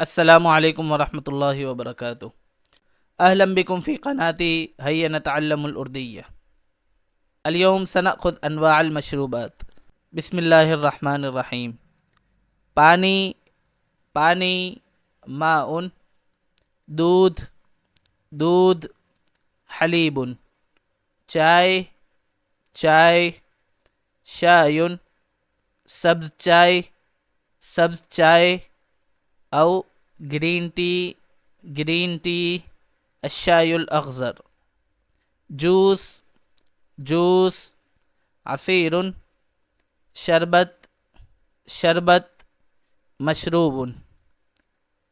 السلام علیکم ورحمۃ اللہ وبرکاتہ۔ اهلا بكم في قناتي هيا نتعلم الأردية. اليوم سنأخذ انواع المشروبات. بسم الله الرحمن الرحیم۔ پانی، پانی، ماء، دودھ، دودھ، حلیب، چائے، چائے، شاي، سبز چائے، سبز چائے او گرین ٹی، گرین ٹی، الشاي الأخضر، جوس، جوس، عصير، شربت، شربت، مشروب،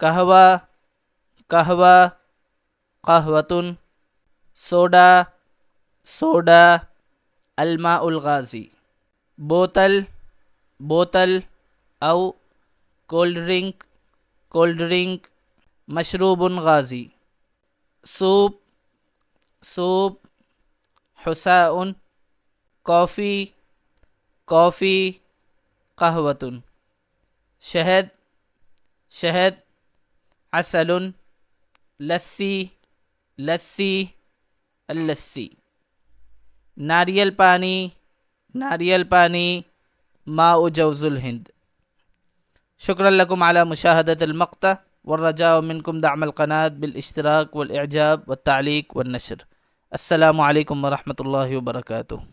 قهوة، قهوة، قهوة، سوڈا، سوڈا، الماء الغازی، بوتل، بوتل او کولڈ ڈرنک، کولڈ ڈرنک، مشروب غازی، سوپ، سوپ، حساء، کافی، کافی، قهوة، شہد، شہد، عسل، لسی، لسی، اللسی، ناریل پانی، ناریل پانی، ماء جوز الهند۔ شكرا لكم على مشاهدة المقطع، والرجاء منكم دعم القناة بالاشتراك والإعجاب والتعليق والنشر. السلام عليكم ورحمة الله وبركاته.